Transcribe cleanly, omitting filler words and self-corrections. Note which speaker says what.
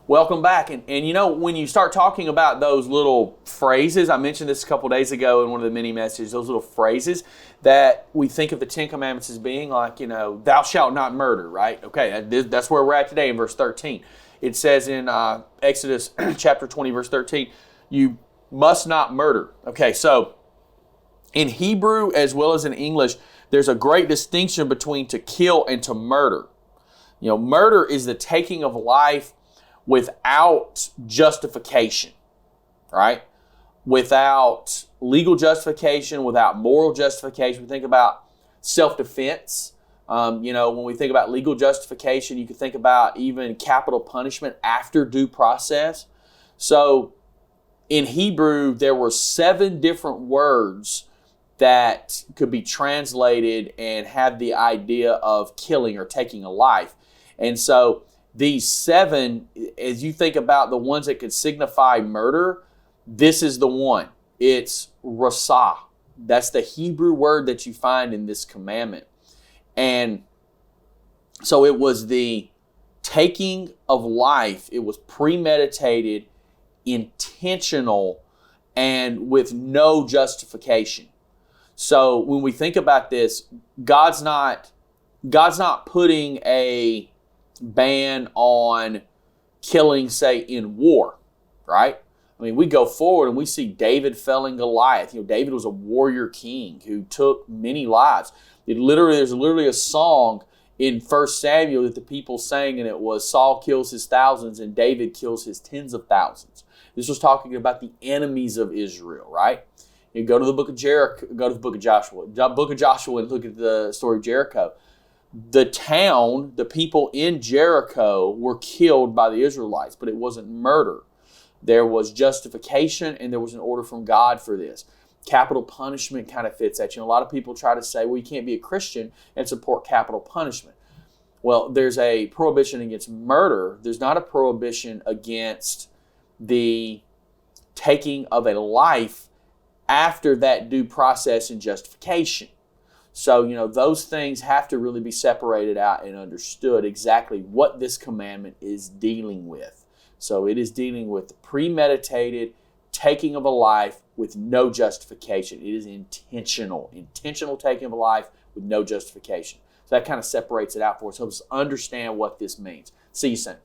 Speaker 1: Welcome back. And you know, when you start talking about those little phrases, I mentioned this a couple days ago in one of the mini messages, those little phrases that we think of the Ten Commandments as being like, you know, thou shalt not murder, right? Okay, that's where we're at today in verse 13. It says in Exodus chapter 20, verse 13, you must not murder. Okay, so in Hebrew as well as in English, there's a great distinction between to kill and to murder. You know, murder is the taking of life without justification, right? Without legal justification, without moral justification. We think about self-defense. You know, when we think about legal justification, you can think about even capital punishment after due process. So in Hebrew, there were 7 different words that could be translated and have the idea of killing or taking a life. And so these 7, as you think about the ones that could signify murder, this is the one. It's rasah. That's the Hebrew word that you find in this commandment. And so it was the taking of life. It was premeditated, intentional, and with no justification. So when we think about this, God's not putting a ban on killing, say, in war, right? I mean, we go forward and we see David felling Goliath. You know, David was a warrior king who took many lives. There's literally a song in 1 Samuel that the people sang, and it was Saul kills his thousands and David kills his tens of thousands. This was talking about the enemies of Israel, right? You go to the book of Jericho, go to the book of Joshua. Book of Joshua and look at the story of Jericho. The town, the people in Jericho were killed by the Israelites, but it wasn't murder. There was justification and there was an order from God for this. Capital punishment kind of fits that. You know, a lot of people try to say, well, you can't be a Christian and support capital punishment. Well, there's a prohibition against murder. There's not a prohibition against the taking of a life after that due process and justification. So, you know, those things have to really be separated out and understood exactly what this commandment is dealing with. So it is dealing with the premeditated taking of a life with no justification. It is intentional taking of a life with no justification. So that kind of separates it out for us, helps us understand what this means. See you soon.